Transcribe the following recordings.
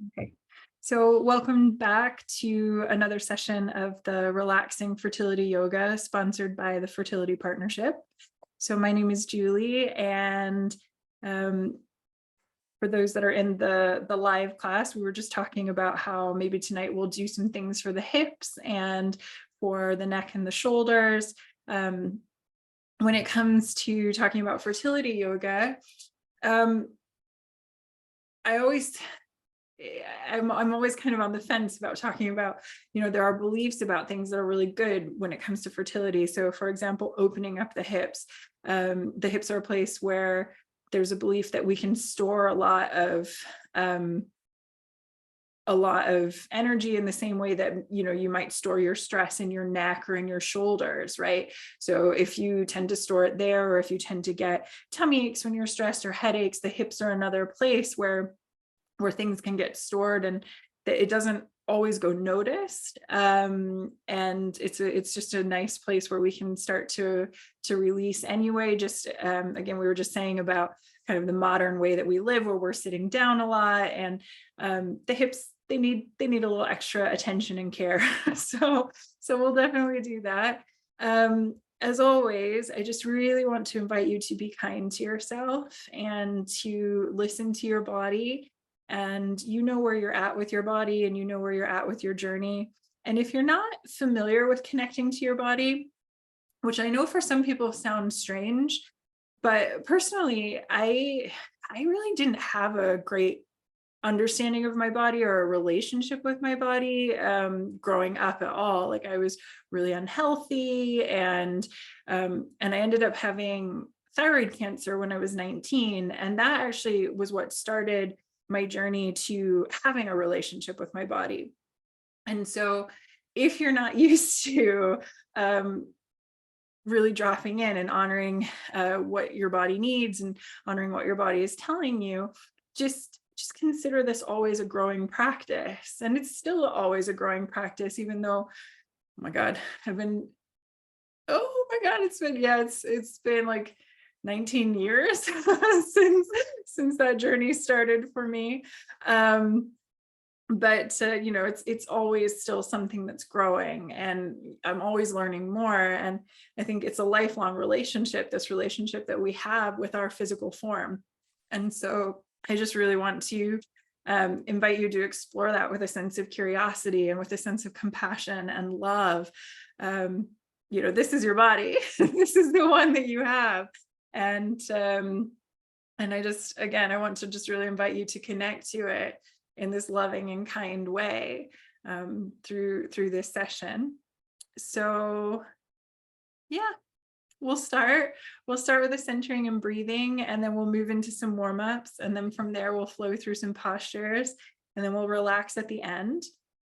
Okay, so welcome back to another session of the Relaxing Fertility Yoga sponsored by the Fertility Partnership. So my name is Julie, and for those that are in the live class, we were just talking about how maybe tonight we'll do some things for the hips and for the neck and the shoulders. When it comes to talking about fertility yoga, I'm always kind of on the fence about talking about, there are beliefs about things that are really good when it comes to fertility. So for example, opening up the hips. The hips are a place where there's a belief that we can store a lot of energy in the same way that, you might store your stress in your neck or in your shoulders, right? So if you tend to store it there, or if you tend to get tummy aches when you're stressed or headaches, the hips are another place where things can get stored and that it doesn't always go noticed. And it's just a nice place where we can start to release anyway. Just again, we were just saying about kind of the modern way that we live, where we're sitting down a lot, and the hips, they need a little extra attention and care. So we'll definitely do that. As always, I just really want to invite you to be kind to yourself and to listen to your body. And you know where you're at with your body, and you know where you're at with your journey. And if you're not familiar with connecting to your body, which I know for some people sounds strange, but personally, I really didn't have a great understanding of my body or a relationship with my body growing up at all. Like, I was really unhealthy, and I ended up having thyroid cancer when I was 19, and that actually was what started my journey to having a relationship with my body. And so if you're not used to really dropping in and honoring what your body needs and honoring what your body is telling you, just consider this always a growing practice. And it's still always a growing practice, even though, oh my God, it's been like 19 years since that journey started for me. But it's always still something that's growing, and I'm always learning more. And I think it's a lifelong relationship, this relationship that we have with our physical form. And so I just really want to invite you to explore that with a sense of curiosity and with a sense of compassion and love. This is your body. This is the one that you have. And I want to just really invite you to connect to it in this loving and kind way through this session. So yeah, we'll start with the centering and breathing, and then we'll move into some warm-ups, and then from there we'll flow through some postures, and then we'll relax at the end.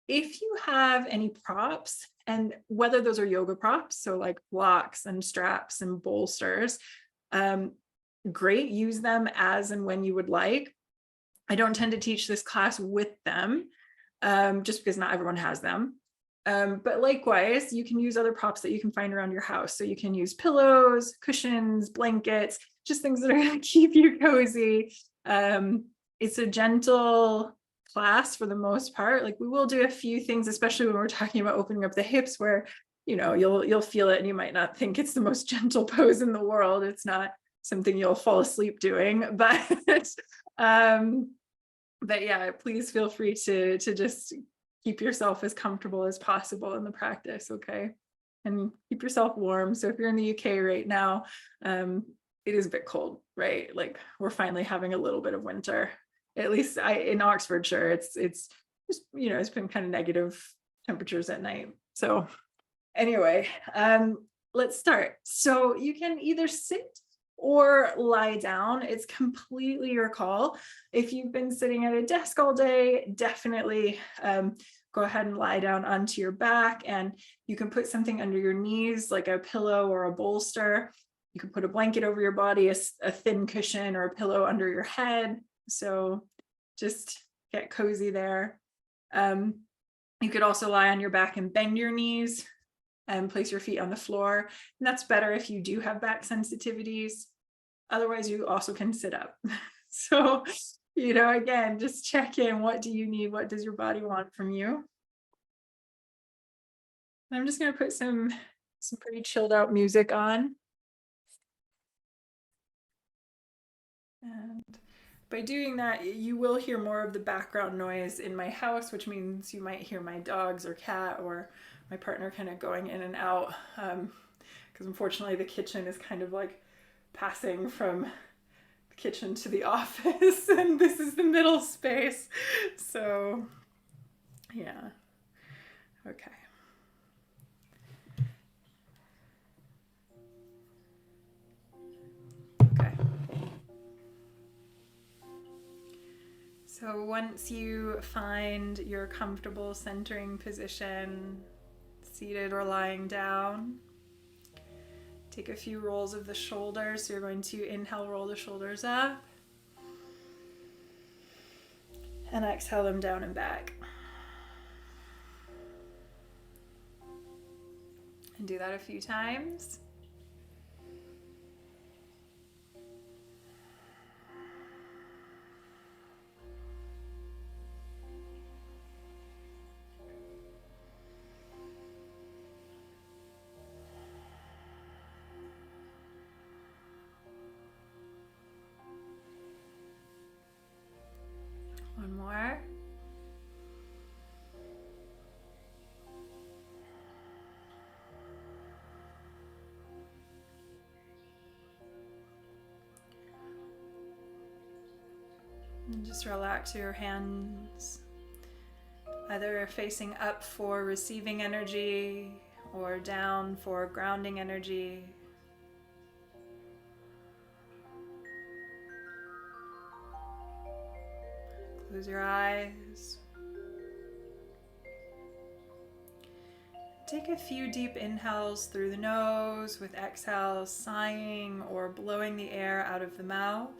If you have any props, and whether those are yoga props, so like blocks and straps and bolsters, great, use them as and when you would like. I don't tend to teach this class with them, just because not everyone has them. But likewise, you can use other props that you can find around your house. So you can use pillows, cushions, blankets, just things that are going to keep you cozy. It's a gentle class for the most part. Like, we will do a few things, especially when we're talking about opening up the hips, where you'll feel it and you might not think it's the most gentle pose in the world. It's not something you'll fall asleep doing, but yeah, please feel free to just keep yourself as comfortable as possible in the practice, okay? And keep yourself warm. So if you're in the UK right now, it is a bit cold, right? Like, we're finally having a little bit of winter. At least in Oxfordshire, it's just, it's been kind of negative temperatures at night. So anyway, let's start. So you can either sit or lie down. It's completely your call. If you've been sitting at a desk all day, definitely go ahead and lie down onto your back, and you can put something under your knees, like a pillow or a bolster. You can put a blanket over your body, a thin cushion or a pillow under your head. So just get cozy there. You could also lie on your back and bend your knees and place your feet on the floor. And that's better if you do have back sensitivities. Otherwise, you also can sit up. So Again, just check in. What do you need? What does your body want from you? And I'm just going to put some pretty chilled out music on. And by doing that, you will hear more of the background noise in my house, which means you might hear my dogs or cat or my partner kind of going in and out. Because unfortunately, the kitchen is kind of like passing from the kitchen to the office, and this is the middle space. So, yeah. Okay. Okay. So once you find your comfortable centering position, seated or lying down, take a few rolls of the shoulders. So you're going to inhale, roll the shoulders up, and exhale them down and back. And do that a few times. One more. And just relax your hands, either facing up for receiving energy or down for grounding energy. Close your eyes. Take a few deep inhales through the nose with exhales, sighing or blowing the air out of the mouth.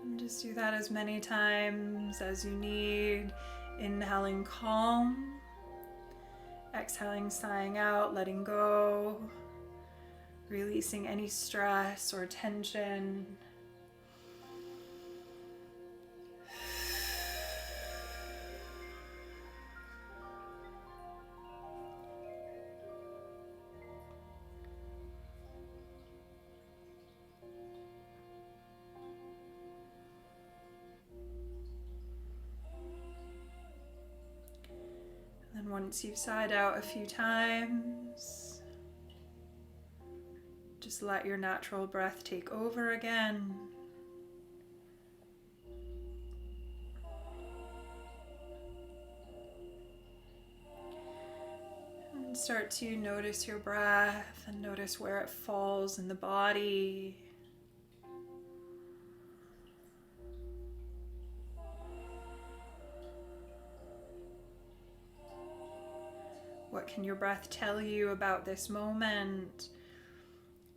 And just do that as many times as you need. Inhaling calm, exhaling, sighing out, letting go, releasing any stress or tension. And once you've sighed out a few times, just let your natural breath take over again. And start to notice your breath and notice where it falls in the body. What can your breath tell you about this moment?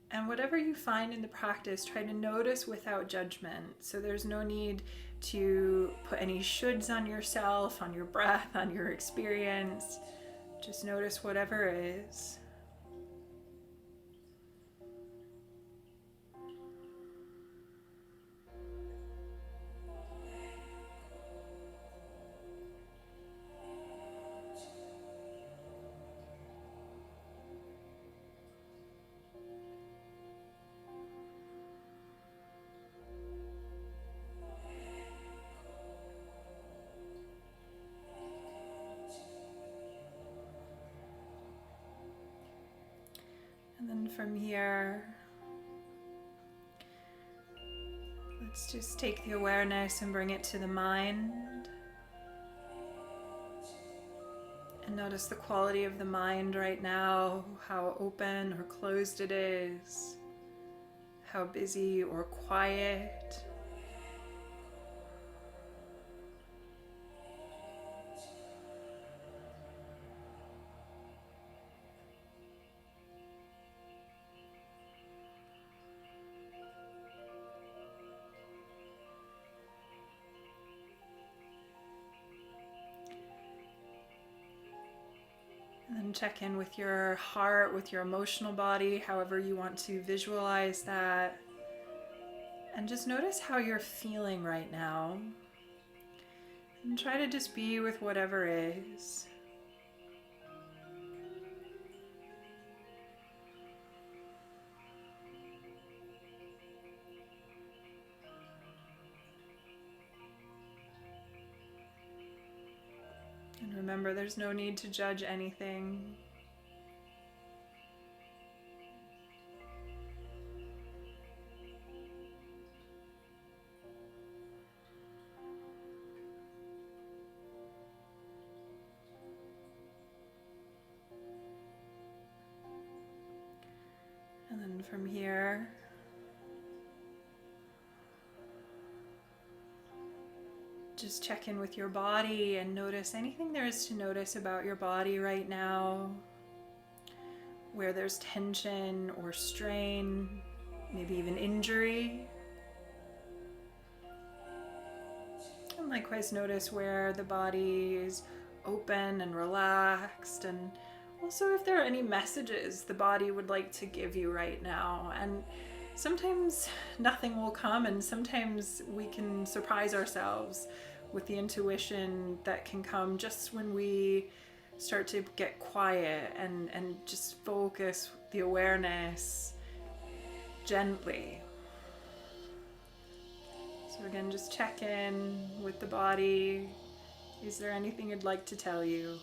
And whatever you find in the practice, try to notice without judgment. So there's no need to put any shoulds on yourself, on your breath, on your experience. Just notice whatever is. And then from here, let's just take the awareness and bring it to the mind. And notice the quality of the mind right now, how open or closed it is, how busy or quiet. And then check in with your heart, with your emotional body, however you want to visualize that. And just notice how you're feeling right now. And try to just be with whatever is. And remember, there's no need to judge anything. And then from here, just check in with your body and notice anything there is to notice about your body right now, where there's tension or strain, maybe even injury. And likewise notice where the body is open and relaxed, and also if there are any messages the body would like to give you right now. And sometimes nothing will come, and sometimes we can surprise ourselves with the intuition that can come just when we start to get quiet and just focus the awareness gently. So again, just check in with the body. Is there anything you'd like to tell you?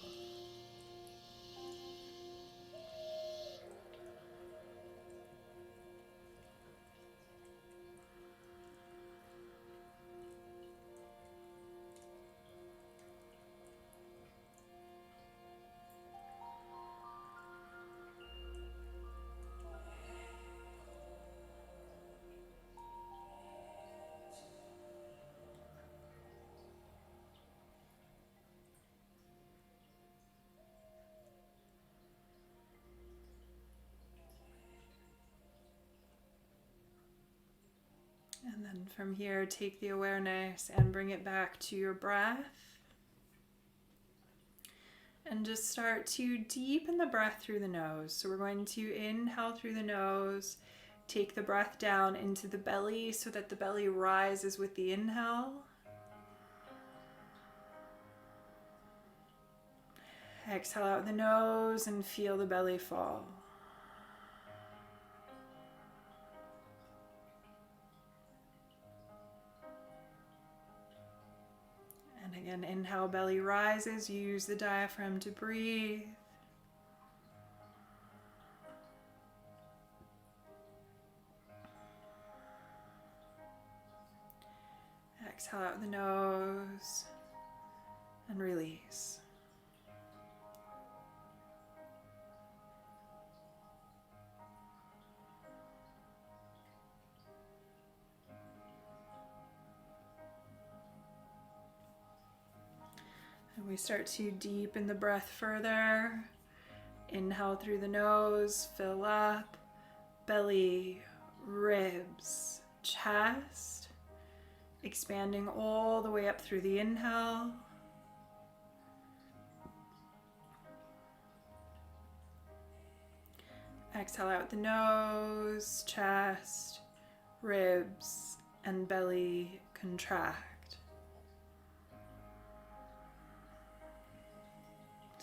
And then from here, take the awareness and bring it back to your breath. And just start to deepen the breath through the nose. So we're going to inhale through the nose, take the breath down into the belly so that the belly rises with the inhale. Exhale out the nose and feel the belly fall. And again, inhale, belly rises. Use the diaphragm to breathe. Exhale out the nose and release. And we start to deepen the breath further. Inhale through the nose, fill up, belly, ribs, chest, expanding all the way up through the inhale. Exhale out the nose, chest, ribs, and belly contract.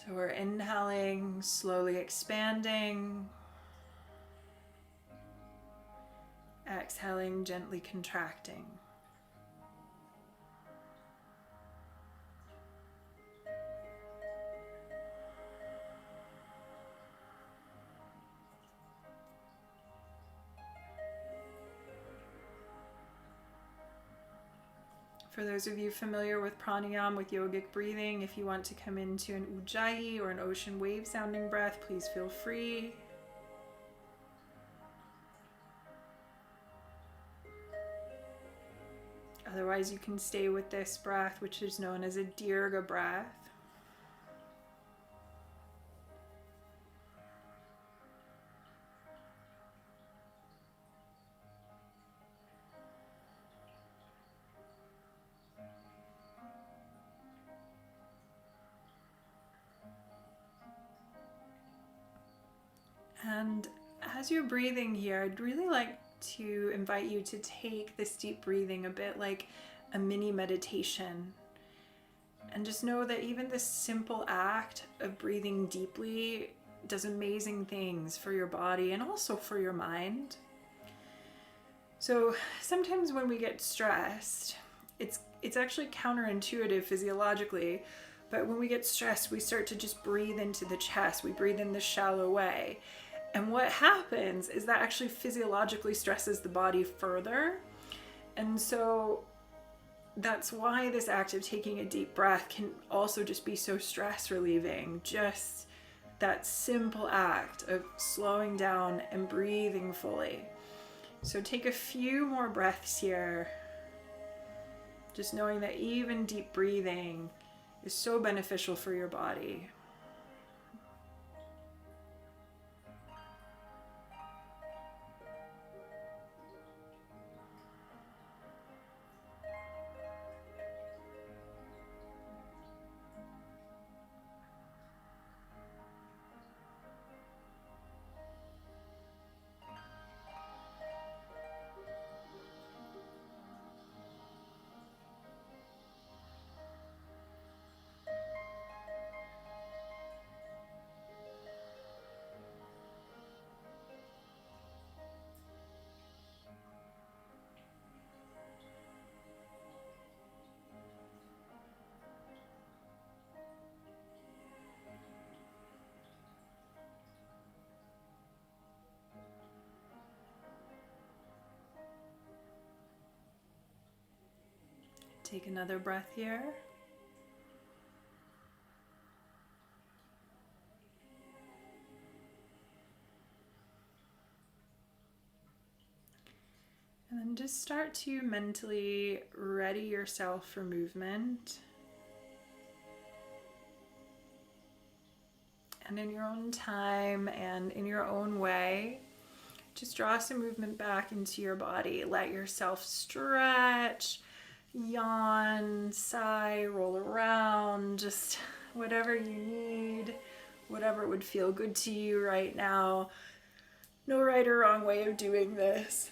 So we're inhaling, slowly expanding. Exhaling, gently contracting. For those of you familiar with pranayama, with yogic breathing, if you want to come into an ujjayi or an ocean wave sounding breath, please feel free. Otherwise, you can stay with this breath, which is known as a dirgha breath. And as you're breathing here, I'd really like to invite you to take this deep breathing a bit like a mini meditation. And just know that even this simple act of breathing deeply does amazing things for your body and also for your mind. So sometimes when we get stressed, it's actually counterintuitive physiologically, but when we get stressed, we start to just breathe into the chest. We breathe in this shallow way. And what happens is that actually physiologically stresses the body further. And so that's why this act of taking a deep breath can also just be so stress relieving. Just that simple act of slowing down and breathing fully. So take a few more breaths here. Just knowing that even deep breathing is so beneficial for your body. Take another breath here. And then just start to mentally ready yourself for movement. And in your own time and in your own way, just draw some movement back into your body. Let yourself stretch, yawn, sigh, roll around, just whatever you need, whatever would feel good to you right now. No right or wrong way of doing this.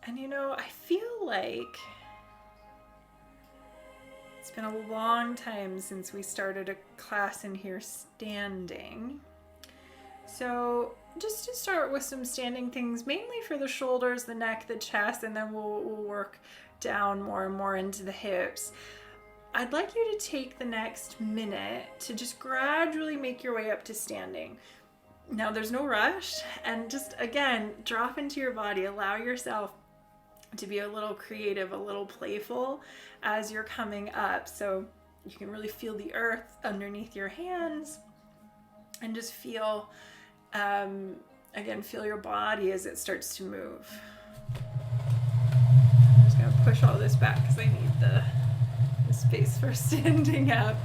And you know, I feel like it's been a long time since we started a class in here standing. So just to start with some standing things, mainly for the shoulders, the neck, the chest, and then we'll work down more and more into the hips. I'd like you to take the next minute to just gradually make your way up to standing. Now there's no rush, and just again, drop into your body, allow yourself to be a little creative, a little playful as you're coming up. So you can really feel the earth underneath your hands and just feel, again, feel your body as it starts to move. I'm just gonna push all this back because I need the space for standing up.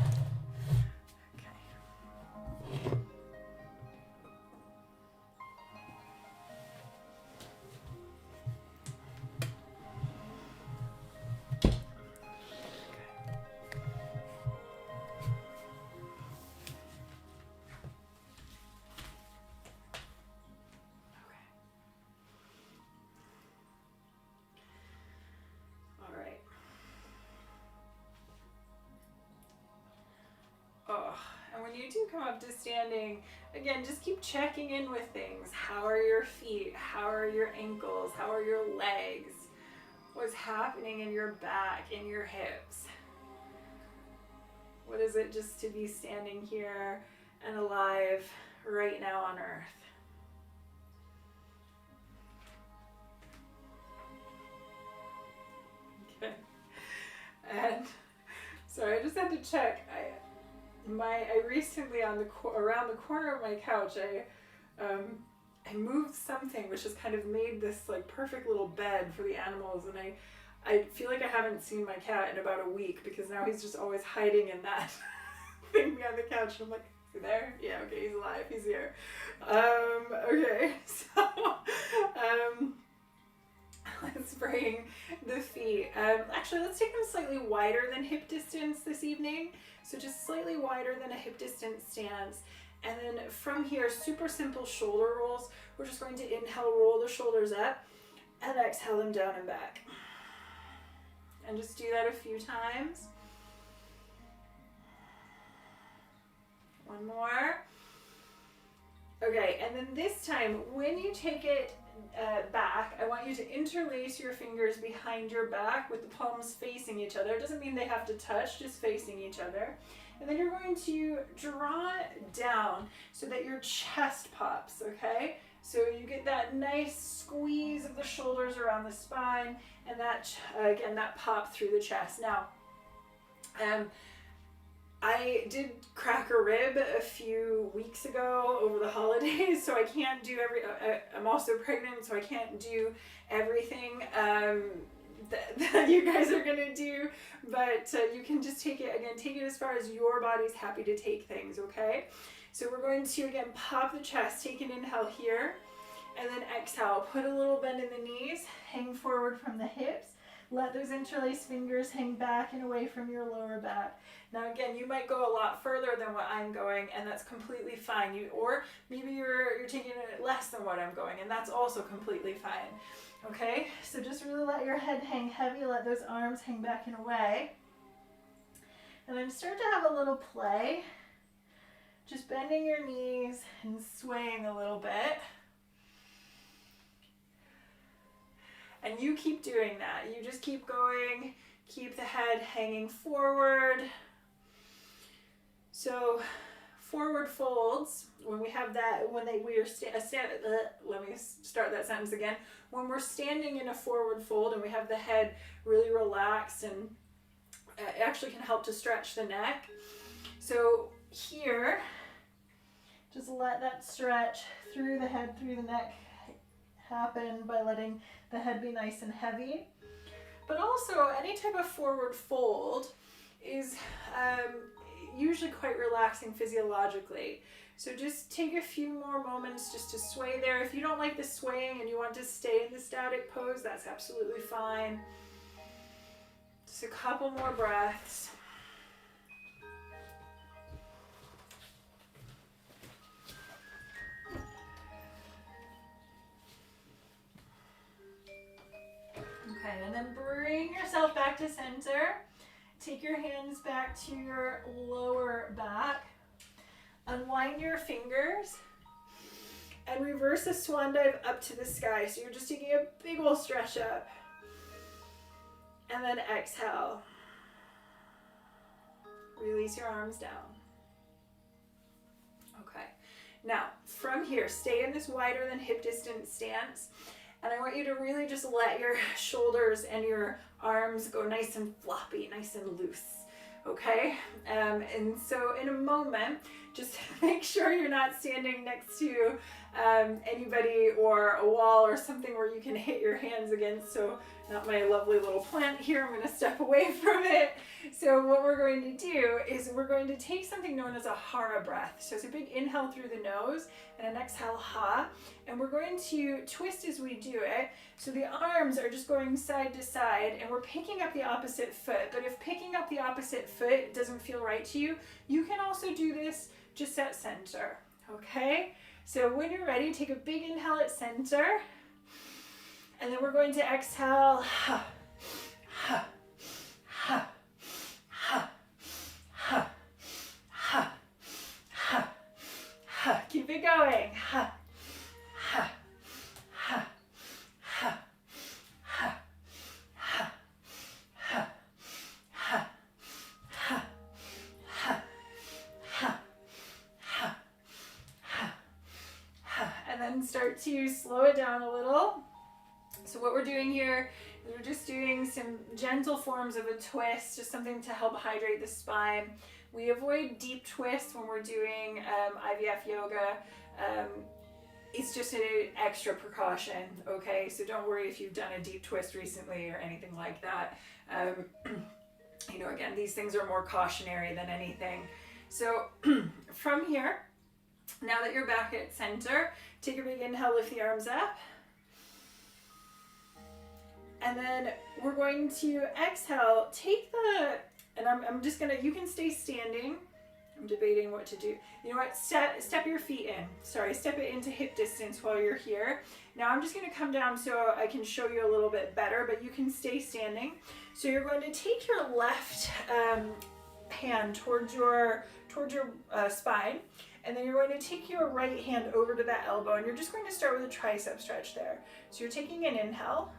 And when you do come up to standing, again, just keep checking in with things. How are your feet? How are your ankles? How are your legs? What's happening in your back, in your hips? What is it just to be standing here and alive right now on earth? Okay. And sorry, I just had to check. I recently around the corner of my couch, I moved something which has kind of made this like perfect little bed for the animals, and I feel like I haven't seen my cat in about a week because now he's just always hiding in that thing behind the couch. And I'm like, is he there? Yeah, okay, he's alive. He's here. Okay, so let's bring the feet. Actually, let's take them slightly wider than hip distance this evening. So just slightly wider than a hip distance stance. And then from here, super simple shoulder rolls. We're just going to inhale, roll the shoulders up, and exhale them down and back. And just do that a few times. One more. Okay, and then this time, when you take it back, I want you to interlace your fingers behind your back with the palms facing each other. It doesn't mean they have to touch, just facing each other. And then you're going to draw it down so that your chest pops, okay? So you get that nice squeeze of the shoulders around the spine, and that, again, that pop through the chest. Now, I did crack a rib a few weeks ago over the holidays, so I can't do I'm also pregnant, so I can't do everything that you guys are gonna do, but you can just take it as far as your body's happy to take things, okay? So we're going to, again, pop the chest, take an inhale here, and then exhale. Put a little bend in the knees, hang forward from the hips. Let those interlaced fingers hang back and away from your lower back. Now again, you might go a lot further than what I'm going, and that's completely fine. Or maybe you're taking it less than what I'm going, and that's also completely fine. Okay, so just really let your head hang heavy, let those arms hang back and away. And then start to have a little play. Just bending your knees and swaying a little bit. And you keep doing that. You just keep going. Keep the head hanging forward. So forward folds, when we have that, let me start that sentence again. When we're standing in a forward fold and we have the head really relaxed, and it actually can help to stretch the neck. So here, just let that stretch through the head, through the neck happen by letting the head be nice and heavy. But also, any type of forward fold is usually quite relaxing physiologically. So just take a few more moments just to sway there. If you don't like the swaying and you want to stay in the static pose, that's absolutely fine. Just a couple more breaths. Okay, and then bring yourself back to center. Take your hands back to your lower back. Unwind your fingers and reverse a swan dive up to the sky. So you're just taking a big old stretch up. And then exhale. Release your arms down. Okay. Now, from here, stay in this wider than hip distance stance. And I want you to really just let your shoulders and your arms go nice and floppy, nice and loose, okay? And so in a moment, just make sure you're not standing next to anybody or a wall or something where you can hit your hands against. So not my lovely little plant here, I'm gonna step away from it. So what we're going to do is we're going to take something known as a hara breath. So it's a big inhale through the nose and an exhale, ha. And we're going to twist as we do it. So the arms are just going side to side and we're picking up the opposite foot. But if picking up the opposite foot doesn't feel right to you, you can also do this just at center, okay? So when you're ready, take a big inhale at center. And then we're going to exhale, ha, ha, ha, ha, ha, ha, ha, ha. Keep it going, ha, ha, ha, ha, ha, ha, ha, ha, ha, ha, ha, ha, ha, ha. And then start to slow it down a little. So what we're doing here is we're just doing some gentle forms of a twist, just something to help hydrate the spine. We avoid deep twists when we're doing IVF yoga. it's just an extra precaution, okay? So don't worry if you've done a deep twist recently or anything like that. You know, again, these things are more cautionary than anything. So from here, now that you're back at center, take a big inhale, lift the arms up. And then we're going to exhale, take the, and I'm just gonna, you can stay standing. I'm debating what to do. You know what, step your feet in. Sorry, step it into hip distance while you're here. Now I'm just gonna come down so I can show you a little bit better, but you can stay standing. So you're going to take your left hand towards your spine, and then you're going to take your right hand over to that elbow, and you're just going to start with a tricep stretch there. So you're taking an inhale,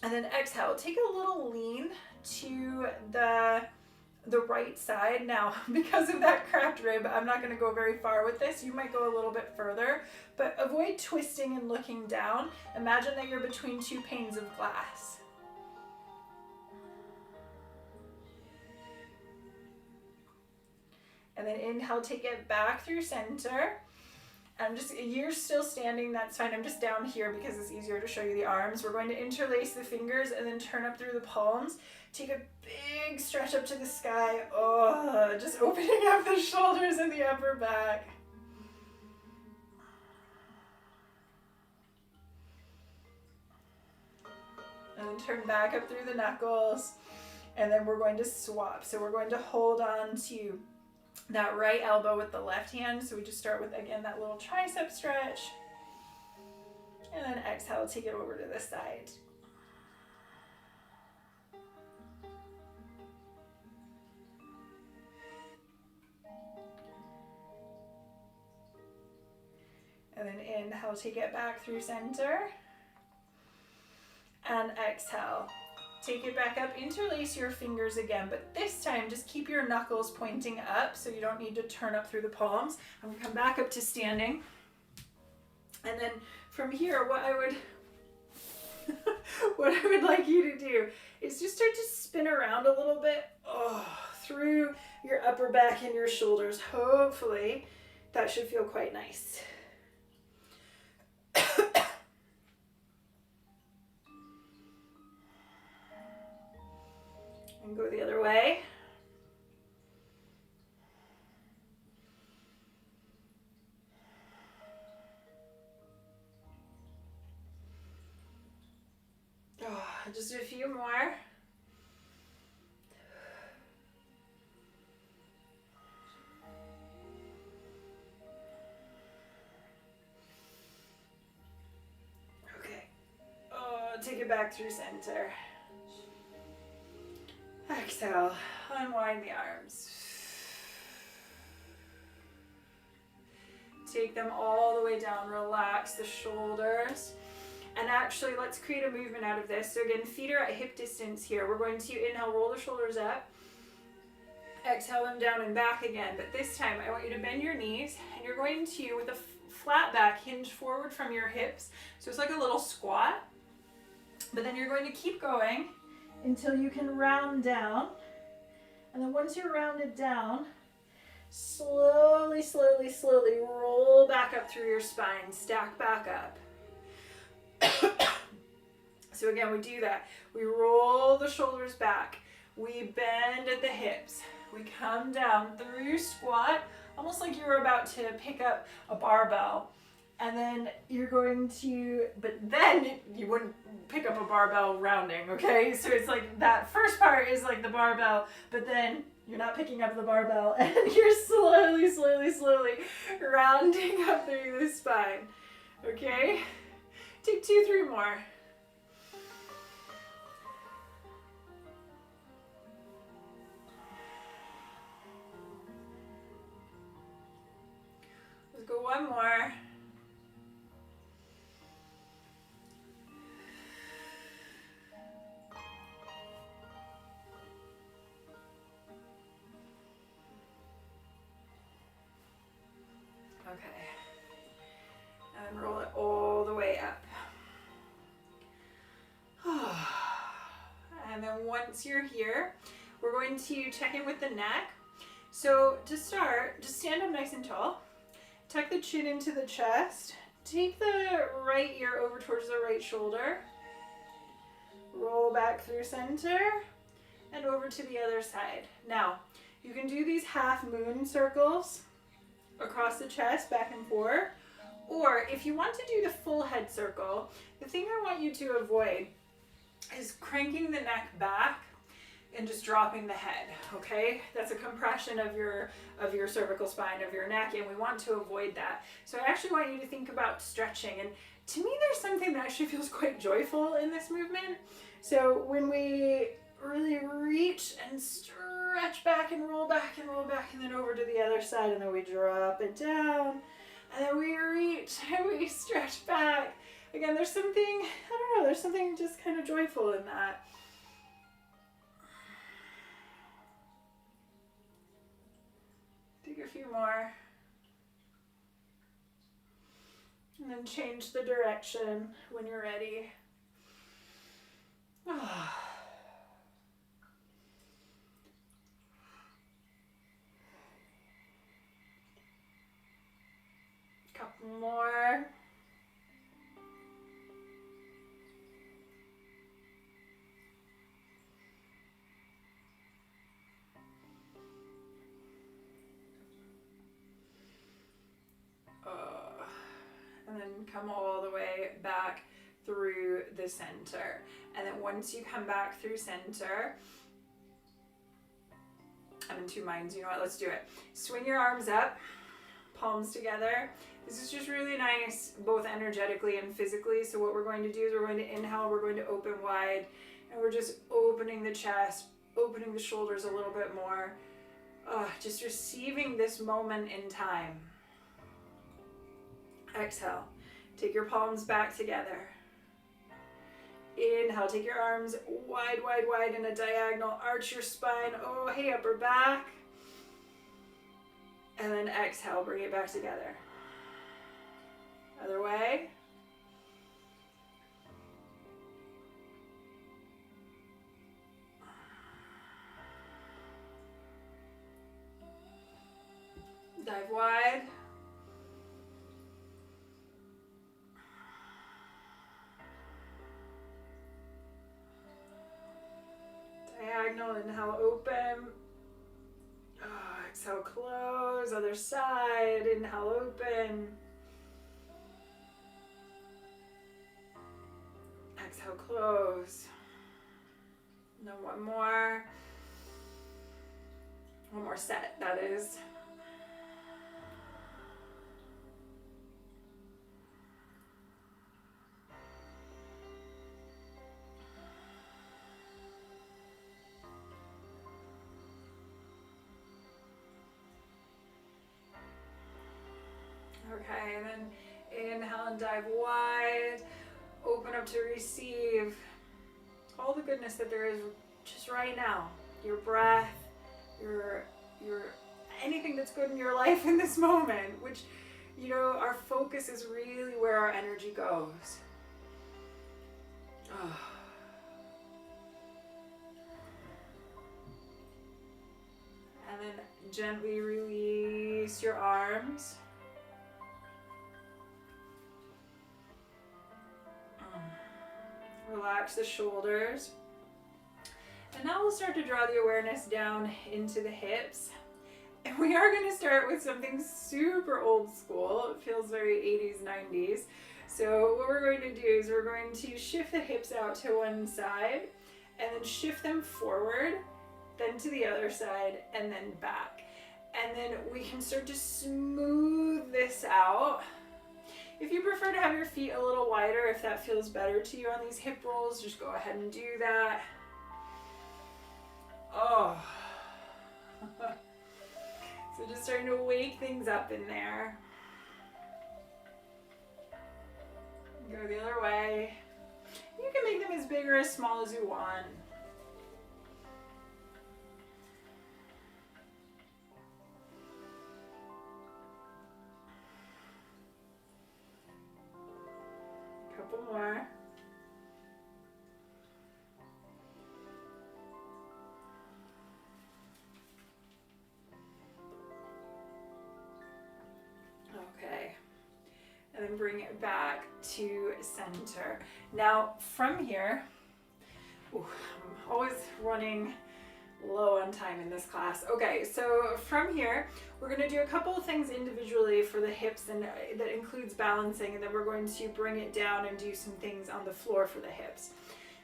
and then exhale. Take a little lean to the right side. Now, because of that cracked rib, I'm not going to go very far with this. You might go a little bit further, but avoid twisting and looking down. Imagine that you're between two panes of glass. And then inhale, take it back through center. You're still standing, that's fine. I'm just down here because it's easier to show you the arms. We're going to interlace the fingers and then turn up through the palms. Take a big stretch up to the sky. Oh, just opening up the shoulders and the upper back. And then turn back up through the knuckles. And then we're going to swap. So we're going to hold on to that right elbow with the left hand. So we just start with, again, that little tricep stretch. And then exhale, take it over to the side. And then inhale, take it back through center. And exhale. Take it back up, interlace your fingers again, but this time just keep your knuckles pointing up so you don't need to turn up through the palms. I'm gonna come back up to standing. And then from here, what I would like you to do is just start to spin around a little bit through your upper back and your shoulders. Hopefully that should feel quite nice. And go the other way. Just a few more. Okay. Take it back through center. Exhale, unwind the arms. Take them all the way down, relax the shoulders. And actually, let's create a movement out of this. So again, feet are at hip distance here. We're going to inhale, roll the shoulders up. Exhale them down and back again. But this time, I want you to bend your knees, and you're going to, with a flat back, hinge forward from your hips. So it's like a little squat. But then you're going to keep going until you can round down. And then once you're rounded down, slowly, slowly, slowly roll back up through your spine, stack back up. So again, we do that. We roll the shoulders back. We bend at the hips. We come down through squat, almost like you're about to pick up a barbell. And then you're going to, but then you wouldn't pick up a barbell rounding, okay? So it's like that first part is like the barbell, but then you're not picking up the barbell and you're slowly, slowly, slowly rounding up through the spine, okay? Take 2, 3 more. Let's go one more. Okay, and roll it all the way up. And then once you're here, we're going to check in with the neck. So to start, just stand up nice and tall. Tuck the chin into the chest. Take the right ear over towards the right shoulder. Roll back through center and over to the other side. Now, you can do these half moon circles across the chest, back and forth. Or if you want to do the full head circle, the thing I want you to avoid is cranking the neck back and just dropping the head, okay? That's a compression of your cervical spine, of your neck, and we want to avoid that. So I actually want you to think about stretching. And to me, there's something that actually feels quite joyful in this movement. So when we really reach and stretch back and roll back and roll back and then over to the other side, and then we drop it down, and then we reach and we stretch back. Again, there's something, I don't know, there's something just kind of joyful in that. Take a few more. And then change the direction when you're ready. Couple more. And then come all the way back through the center. And then once you come back through center, I'm in two minds, you know what, let's do it. Swing your arms up, palms together. This is just really nice, both energetically and physically. So what we're going to do is we're going to inhale, we're going to open wide, and we're just opening the chest, opening the shoulders a little bit more. Just receiving this moment in time. Exhale, take your palms back together. Inhale, take your arms wide, wide, wide in a diagonal. Arch your spine. Oh, hey, upper back. And then exhale, bring it back together. Other way. Dive wide. Diagonal, inhale, open. Exhale, close. Other side, inhale, open. Exhale, close. And then one more. One more set, that is. Okay, and then inhale and dive wide. Open up to receive all the goodness that there is just right now. Your breath, your anything that's good in your life in this moment, which, you know, our focus is really where our energy goes. And then gently release your arms. Relax the shoulders. And now we'll start to draw the awareness down into the hips. And we are going to start with something super old school. It feels very 80s, 90s. So what we're going to do is we're going to shift the hips out to one side and then shift them forward, then to the other side, and then back. And then we can start to smooth this out. If you prefer to have your feet a little wider, if that feels better to you on these hip rolls, just go ahead and do that. Oh. So just starting to wake things up in there. Go the other way. You can make them as big or as small as you want. Couple more. then bring it back to center. Now from here, I'm always running low on time in this class. Okay, so from here, we're going to do a couple of things individually for the hips, and that includes balancing, and then we're going to bring it down and do some things on the floor for the hips.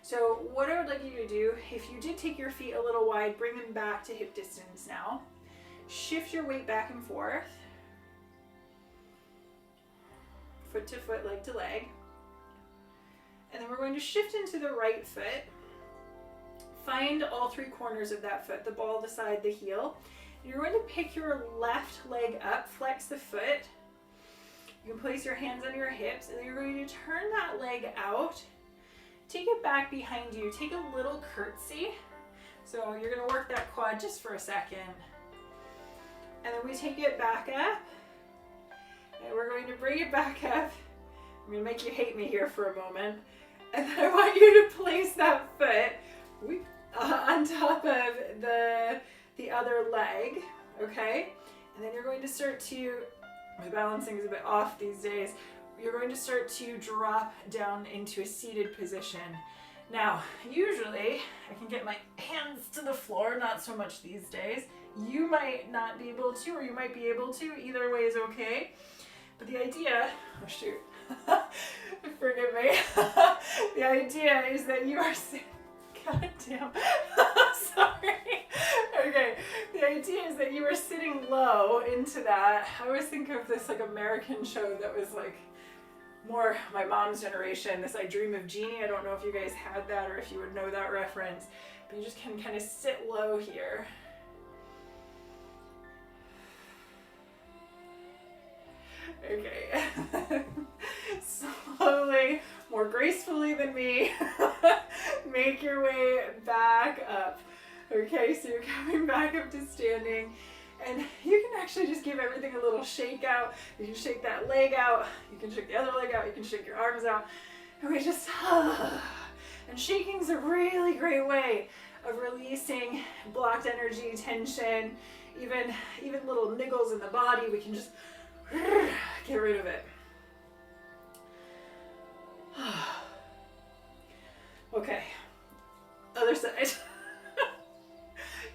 So what I would like you to do, if you did take your feet a little wide, bring them back to hip distance now. Shift your weight back and forth, foot to foot, leg to leg. And then we're going to shift into the right foot. Find all three corners of that foot, the ball, the side, the heel. And you're going to pick your left leg up, flex the foot. You can place your hands on your hips, and then you're going to turn that leg out. Take it back behind you. Take a little curtsy. So you're going to work that quad just for a second. And then we take it back up. And we're going to bring it back up. I'm going to make you hate me here for a moment. And then I want you to place that foot on top of the other leg, okay? And then you're going to start to, my balancing is a bit off these days, you're going to start to drop down into a seated position. Now, usually I can get my hands to the floor, not so much these days. You might not be able to, or you might be able to, either way is okay. But the idea, oh shoot, forgive me. The idea is that you are sitting, god damn, sorry. Okay, the idea is that you are sitting low into that. I always think of this like American show that was like more my mom's generation, this I Dream of Jeannie. I don't know if you guys had that or if you would know that reference, but you just can kind of sit low here. Okay, slowly, more gracefully than me, make your way back up. Okay, so you're coming back up to standing, and you can actually just give everything a little shake out. You can shake that leg out, you can shake the other leg out, you can shake your arms out, and we just, and shaking is a really great way of releasing blocked energy, tension, even little niggles in the body. We can just get rid of it. Okay, other side.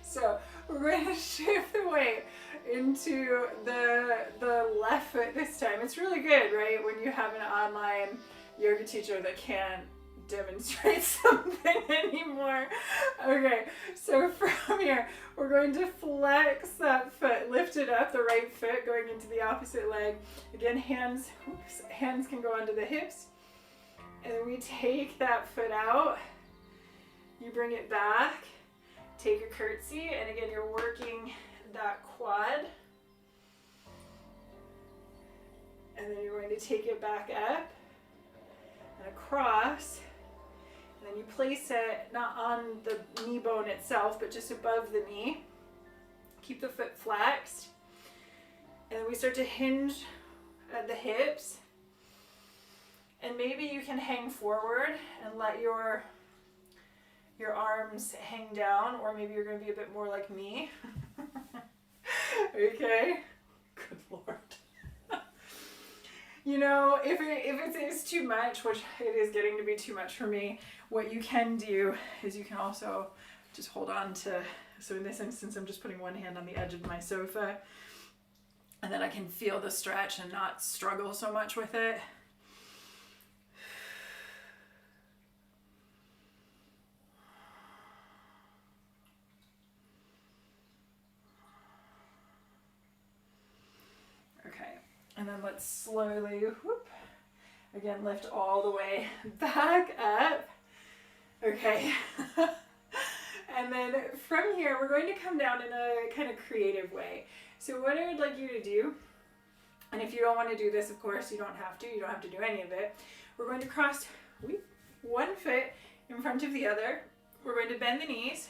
So we're going to shift the weight into the left foot this time. It's really good, right, when you have an online yoga teacher that can't demonstrate something anymore. Okay, so from here, we're going to flex that foot, lift it up, the right foot going into the opposite leg. Again, hands can go onto the hips. And then we take that foot out. You bring it back, take a curtsy, and again, you're working that quad. And then you're going to take it back up and across. And then you place it not on the knee bone itself, but just above the knee. Keep the foot flexed. And then we start to hinge at the hips. And maybe you can hang forward and let your arms hang down, or maybe you're going to be a bit more like me. Okay? Good Lord. You know, if it is too much, which it is getting to be too much for me, what you can do is you can also just hold on to, so in this instance, I'm just putting one hand on the edge of my sofa, and then I can feel the stretch and not struggle so much with it. And then let's slowly, again, lift all the way back up. Okay. And then from here, we're going to come down in a kind of creative way. So what I would like you to do, and if you don't want to do this, of course, you don't have to do any of it. We're going to cross one foot in front of the other. We're going to bend the knees.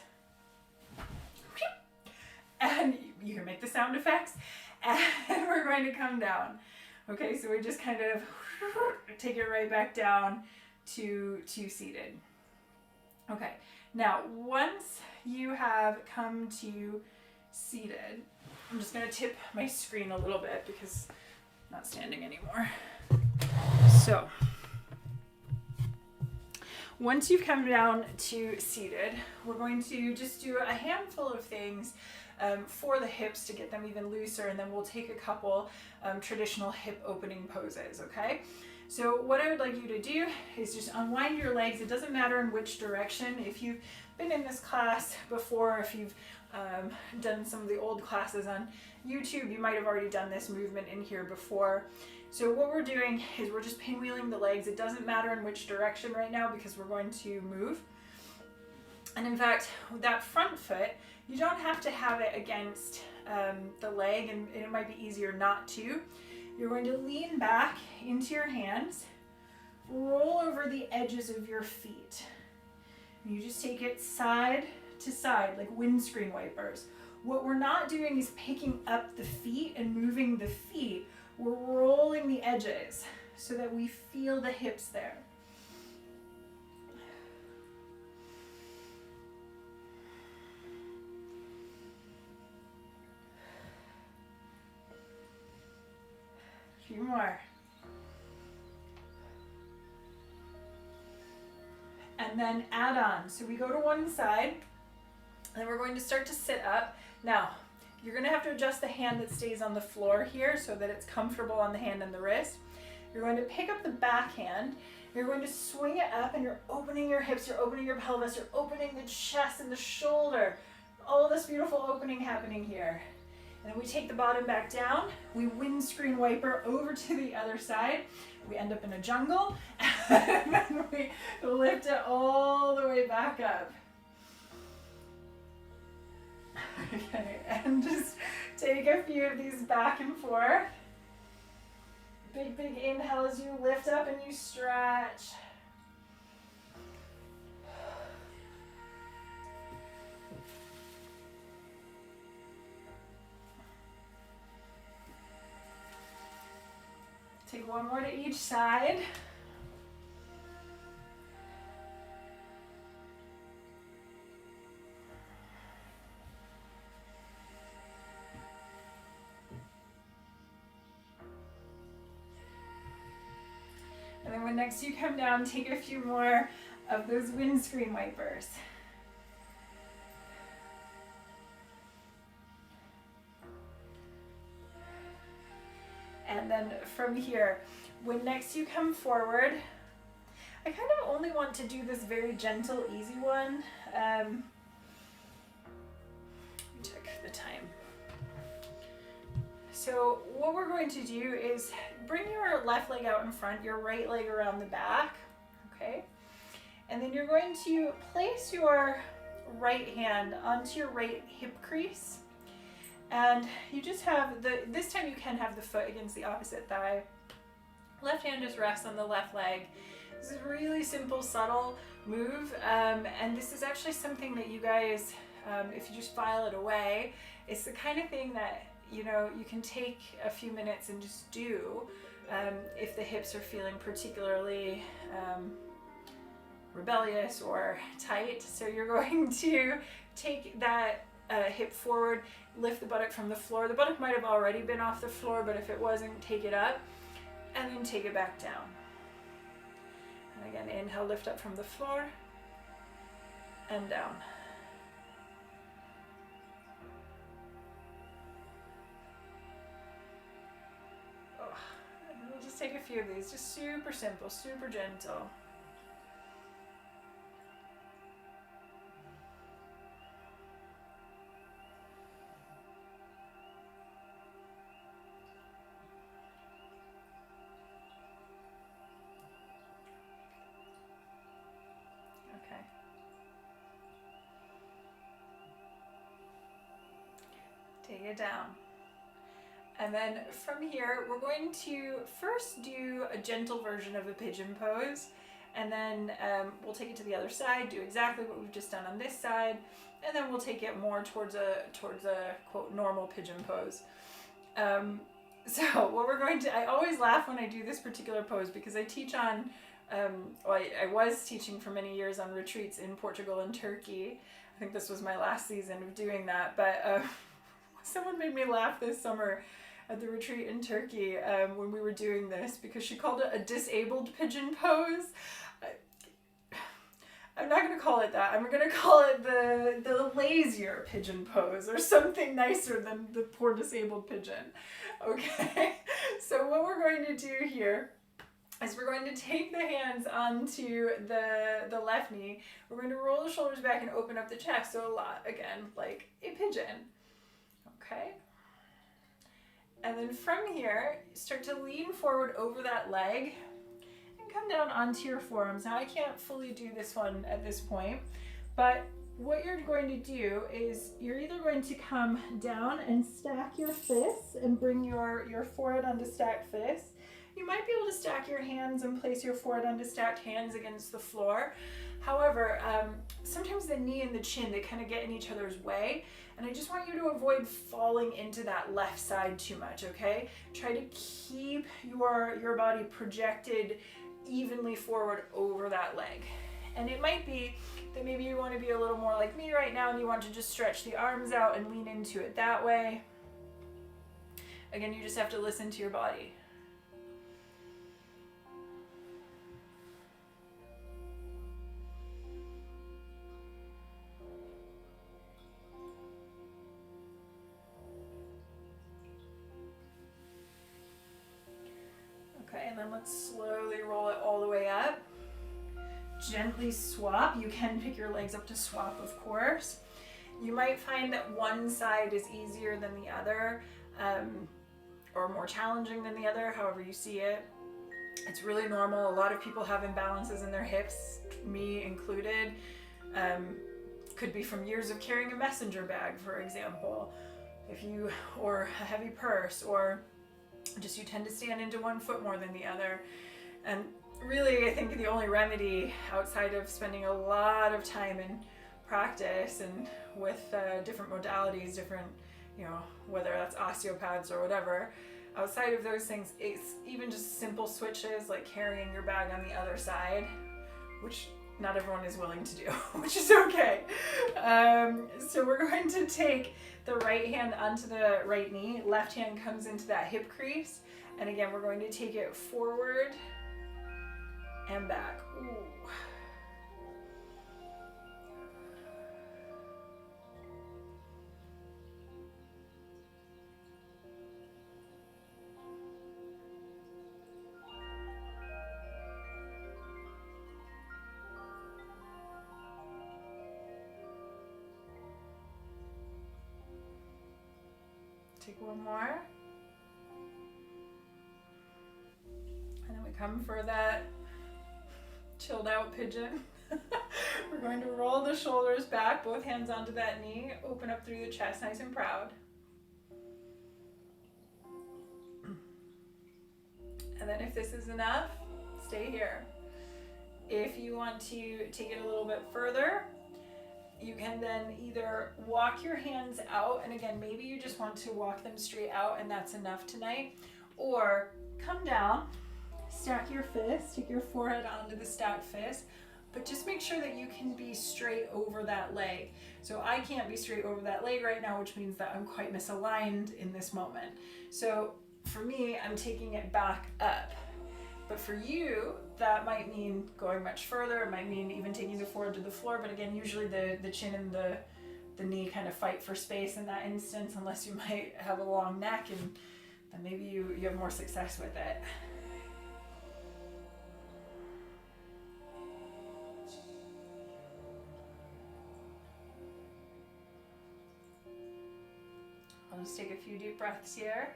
And you can make the sound effects. And we're going to come down. Okay, so we just kind of take it right back down to seated. Okay, now once you have come to seated, I'm just going to tip my screen a little bit because I'm not standing anymore. So once you've come down to seated, we're going to just do a handful of things for the hips to get them even looser, and then we'll take a couple traditional hip opening poses, okay? So what I would like you to do is just unwind your legs. It doesn't matter in which direction. If you've been in this class before, if you've done some of the old classes on YouTube, you might have already done this movement in here before. So what we're doing is we're just pinwheeling the legs. It doesn't matter in which direction right now because we're going to move. And in fact, that front foot, you don't have to have it against the leg, and it might be easier not to. You're going to lean back into your hands, roll over the edges of your feet. And you just take it side to side like windscreen wipers. What we're not doing is picking up the feet and moving the feet. We're rolling the edges so that we feel the hips there. A few more. And then add on. So we go to one side, and we're going to start to sit up. Now, you're going to have to adjust the hand that stays on the floor here so that it's comfortable on the hand and the wrist. You're going to pick up the back hand. You're going to swing it up, and you're opening your hips, you're opening your pelvis, you're opening the chest and the shoulder. All this beautiful opening happening here. And then we take the bottom back down. We windscreen wiper over to the other side. We end up in a jungle, and then we lift it all the way back up. Okay, and just take a few of these back and forth. Big, big inhale as you lift up and you stretch. Take one more to each side. And then when next you come down, take a few more of those windscreen wipers. And then from here, when next you come forward, I kind of only want to do this very gentle, easy one. Let me check the time. So what we're going to do is bring your left leg out in front, your right leg around the back, okay? And then you're going to place your right hand onto your right hip crease. And you just have this time you can have the foot against the opposite thigh. Left hand just rests on the left leg. This is a really simple, subtle move. And this is actually something that you guys, if you just file it away, it's the kind of thing that, you know, you can take a few minutes and just do if the hips are feeling particularly rebellious or tight. So you're going to take that hip forward, lift the buttock from the floor. The buttock might have already been off the floor, but if it wasn't, take it up and then take it back down. And again, inhale, lift up from the floor and down. Oh, and we'll just take a few of these, just super simple, super gentle. Take it down. And then from here, we're going to first do a gentle version of a pigeon pose, and then we'll take it to the other side, do exactly what we've just done on this side, and then we'll take it more towards a quote normal pigeon pose. So what we're going to, I always laugh when I do this particular pose because I teach on, I was teaching for many years on retreats in Portugal and Turkey. I think this was my last season of doing that, but someone made me laugh this summer at the retreat in Turkey when we were doing this, because she called it a disabled pigeon pose. I'm not going to call it that. I'm going to call it the lazier pigeon pose, or something nicer than the poor disabled pigeon. Okay, so what we're going to do here is we're going to take the hands onto the left knee. We're going to roll the shoulders back and open up the chest. So a lot, again, like a pigeon. Okay. And then from here, start to lean forward over that leg and come down onto your forearms. Now I can't fully do this one at this point, but what you're going to do is you're either going to come down and stack your fists and bring your forehead onto stacked fists. You might be able to stack your hands and place your forehead onto stacked hands against the floor. However, sometimes the knee and the chin, they kind of get in each other's way. And I just want you to avoid falling into that left side too much, okay? Try to keep your body projected evenly forward over that leg. And it might be that maybe you want to be a little more like me right now and you want to just stretch the arms out and lean into it that way. Again, you just have to listen to your body. Okay, and then let's slowly roll it all the way up. Gently swap. You can pick your legs up to swap, of course. You might find that one side is easier than the other, or more challenging than the other, however you see it. It's really normal. A lot of people have imbalances in their hips, me included. Could be from years of carrying a messenger bag, for example, or a heavy purse, or just you tend to stand into one foot more than the other. And really, I think the only remedy outside of spending a lot of time in practice and with different modalities, different, whether that's osteopaths or whatever, outside of those things, it's even just simple switches like carrying your bag on the other side, which not everyone is willing to do, which is okay. So we're going to take the right hand onto the right knee, left hand comes into that hip crease, and again, we're going to take it forward and back. Ooh. Take one more. And then we come for that chilled out pigeon. We're going to roll the shoulders back, both hands onto that knee, open up through the chest, nice and proud. And then if this is enough, stay here. If you want to take it a little bit further, you can then either walk your hands out, and again, maybe you just want to walk them straight out and that's enough tonight, or come down, stack your fists, take your forehead onto the stacked fist, but just make sure that you can be straight over that leg. So I can't be straight over that leg right now, which means that I'm quite misaligned in this moment. So for me, I'm taking it back up. But for you, that might mean going much further. It might mean even taking the forehead to the floor. But again, usually the chin and the knee kind of fight for space in that instance, unless you might have a long neck, and then maybe you have more success with it. I'll just take a few deep breaths here.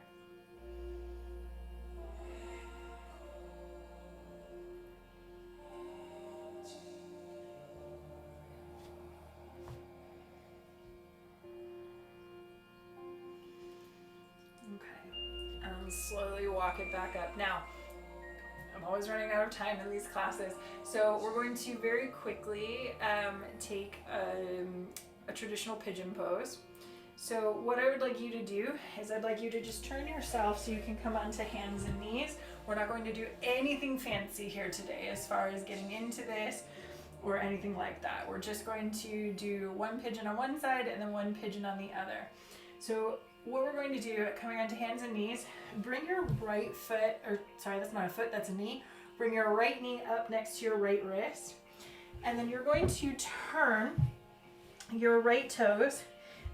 Slowly walk it back up. Now, I'm always running out of time in these classes, so we're going to very quickly take a traditional pigeon pose. So what I would like you to do is I'd like you to just turn yourself so you can come onto hands and knees. We're not going to do anything fancy here today as far as getting into this or anything like that. We're just going to do one pigeon on one side and then one pigeon on the other. So what we're going to do, coming onto hands and knees, bring your right foot, or sorry, that's not a foot, that's a knee. Bring your right knee up next to your right wrist. And then you're going to turn your right toes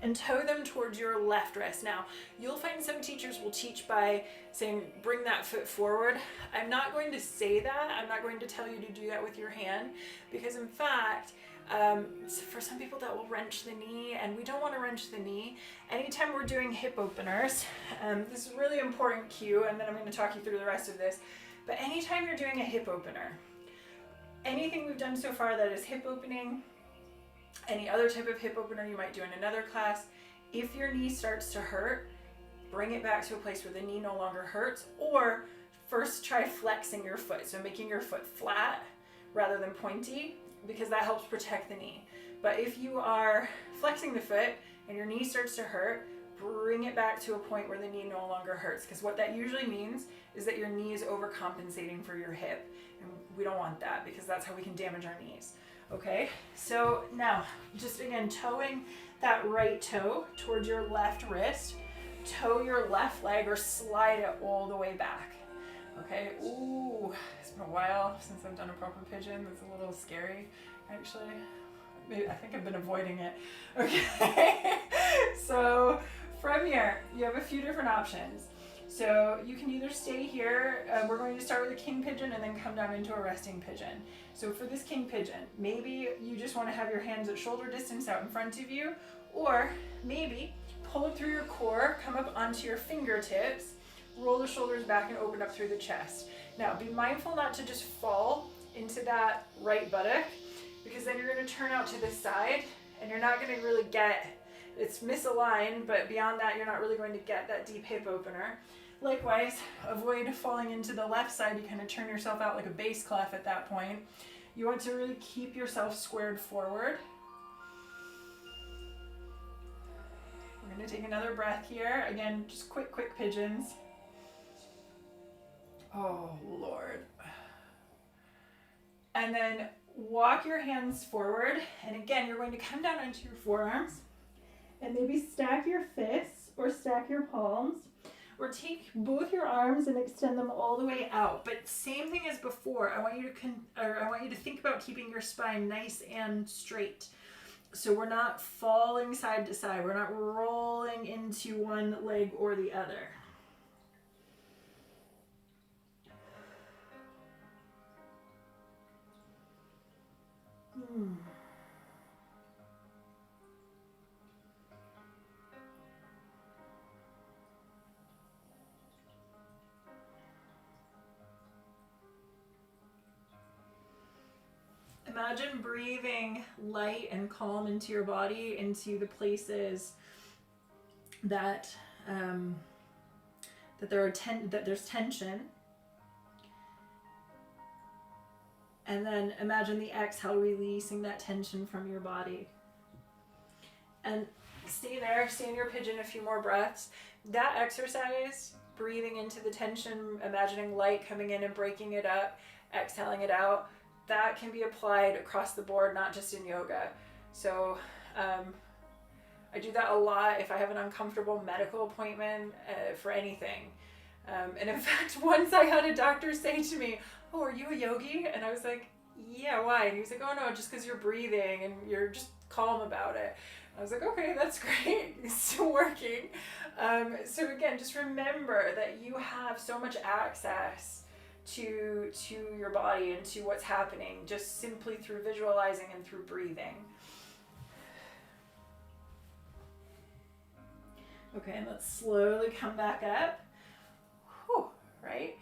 and toe them towards your left wrist. Now, you'll find some teachers will teach by saying, bring that foot forward. I'm not going to say that. I'm not going to tell you to do that with your hand, because in fact, for some people that will wrench the knee, and we don't want to wrench the knee. Anytime we're doing hip openers, this is a really important cue, and then I'm going to talk you through the rest of this, but anytime you're doing a hip opener, anything we've done so far that is hip opening, any other type of hip opener you might do in another class, if your knee starts to hurt, bring it back to a place where the knee no longer hurts, or first try flexing your foot, so making your foot flat rather than pointy, because that helps protect the knee. But if you are flexing the foot and your knee starts to hurt, bring it back to a point where the knee no longer hurts, because what that usually means is that your knee is overcompensating for your hip, and we don't want that, because that's how we can damage our knees. Okay, so now just again toeing that right toe towards your left wrist, toe your left leg or slide it all the way back. Okay, ooh, it's been a while since I've done a proper pigeon. That's a little scary, actually. Maybe, I think I've been avoiding it. Okay, so from here, you have a few different options. So you can either stay here, we're going to start with a king pigeon and then come down into a resting pigeon. So for this king pigeon, maybe you just want to have your hands at shoulder distance out in front of you, or maybe pull up through your core, come up onto your fingertips, roll the shoulders back and open up through the chest. Now be mindful not to just fall into that right buttock, because then you're going to turn out to this side and you're not going to really get, it's misaligned, but beyond that you're not really going to get that deep hip opener. Likewise, avoid falling into the left side. You kind of turn yourself out like a bass clef at that point. You want to really keep yourself squared forward. We're going to take another breath here. Again, just quick pigeons. Oh, Lord. And then walk your hands forward. And again, you're going to come down onto your forearms and maybe stack your fists or stack your palms, or take both your arms and extend them all the way out. But same thing as before, I want you to think about keeping your spine nice and straight. So we're not falling side to side. We're not rolling into one leg or the other. Imagine breathing light and calm into your body, into the places that there's tension. And then imagine the exhale releasing that tension from your body. And stay there, stay in your pigeon a few more breaths. That exercise, breathing into the tension, imagining light coming in and breaking it up, exhaling it out, that can be applied across the board, not just in yoga. So I do that a lot if I have an uncomfortable medical appointment for anything. And in fact, once I had a doctor say to me, "Oh, are you a yogi?" And I was like, "Yeah, why?" And he was like, "Oh no, just because you're breathing and you're just calm about it." I was like, "Okay, that's great. It's still working." So again, just remember that you have so much access to your body and to what's happening just simply through visualizing and through breathing. Okay, and let's slowly come back up. Whew, right?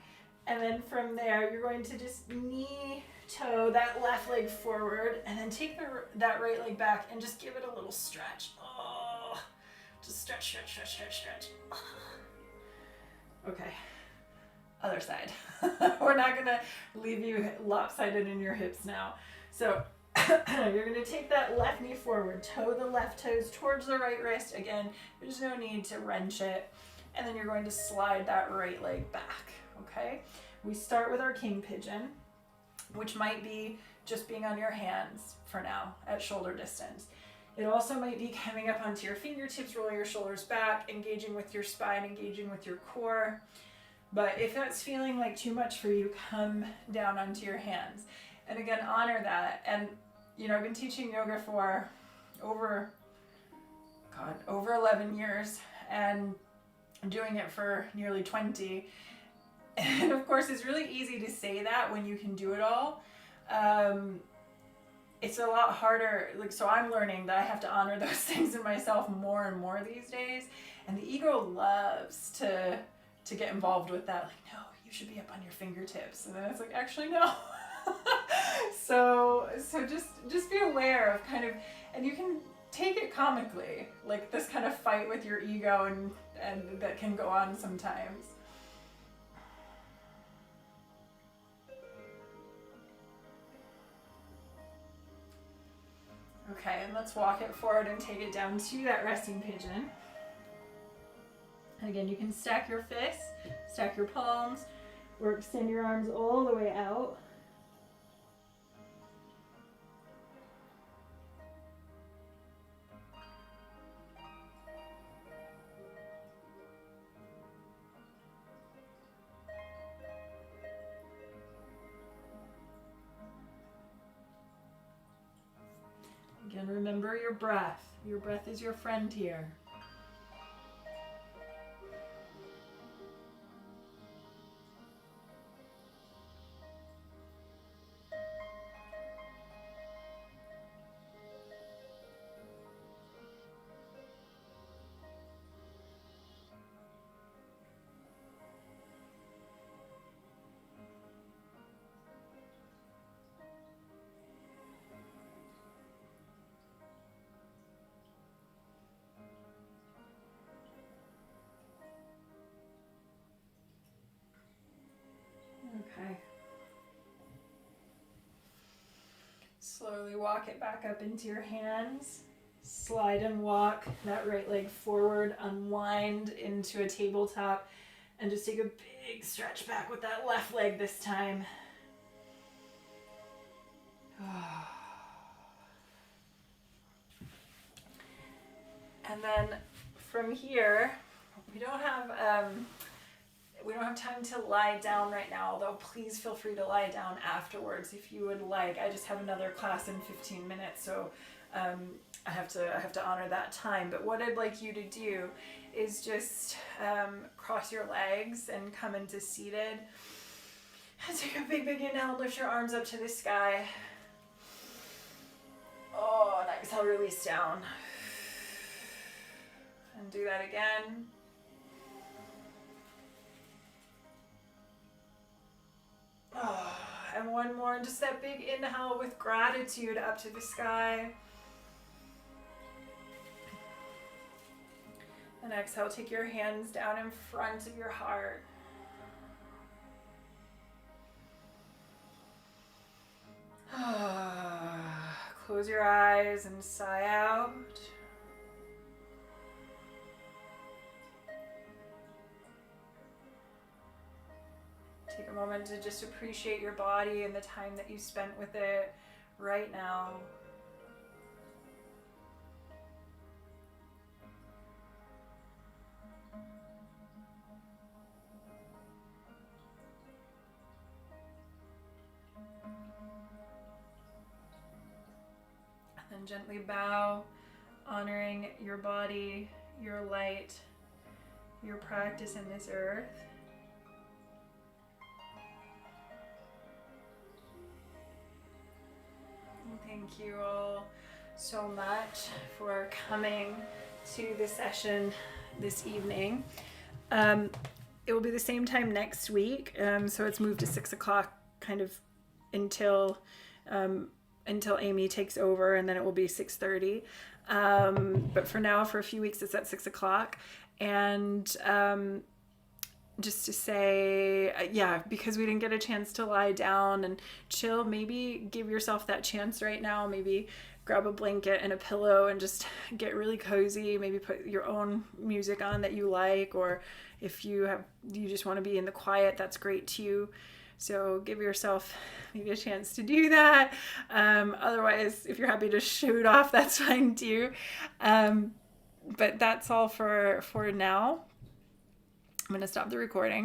And then from there, you're going to just knee toe that left leg forward and then take that right leg back and just give it a little stretch. Oh, just stretch. Oh. Okay. Other side. We're not going to leave you lopsided in your hips now. So you're going to take that left knee forward, toe the left toes towards the right wrist. Again, there's no need to wrench it. And then you're going to slide that right leg back. Okay? We start with our king pigeon, which might be just being on your hands for now at shoulder distance. It also might be coming up onto your fingertips, rolling your shoulders back, engaging with your spine, engaging with your core. But if that's feeling like too much for you, come down onto your hands. And again, honor that. And, you know, I've been teaching yoga for over 11 years and doing it for nearly 20. And of course, it's really easy to say that when you can do it all. It's a lot harder. Like, so I'm learning that I have to honor those things in myself more and more these days. And the ego loves to get involved with that. Like, no, you should be up on your fingertips. And then it's like, actually, no. So just be aware of kind of, and you can take it comically, like this kind of fight with your ego and that can go on sometimes. Okay, and let's walk it forward and take it down to that resting pigeon. And again, you can stack your fists, stack your palms, or extend your arms all the way out. Again, remember your breath. Your breath is your friend here. Okay. Slowly walk it back up into your hands. Slide and walk that right leg forward, unwind into a tabletop, and just take a big stretch back with that left leg this time. And then from here, we don't have time to lie down right now, although please feel free to lie down afterwards if you would like. I just have another class in 15 minutes, so I have to honor that time. But what I'd like you to do is just cross your legs and come into seated. And take a big inhale, lift your arms up to the sky. Oh, and exhale, release down. And do that again. Oh, and one more, and just that big inhale with gratitude up to the sky. And exhale, take your hands down in front of your heart. Close your eyes and sigh out. Take a moment to just appreciate your body and the time that you spent with it right now. And then gently bow, honoring your body, your light, your practice in this earth. Thank you all so much for coming to the session this evening. It will be the same time next week, so it's moved to 6 o'clock kind of until Amy takes over, and then it will be 6:30. But for now, for a few weeks, it's at 6 o'clock. And just to say, because we didn't get a chance to lie down and chill, maybe give yourself that chance right now. Maybe grab a blanket and a pillow and just get really cozy. Maybe put your own music on that you like, or if you just want to be in the quiet, that's great too. So give yourself maybe a chance to do that. Otherwise, if you're happy to shoot off, that's fine too. But that's all for now. I'm going to stop the recording.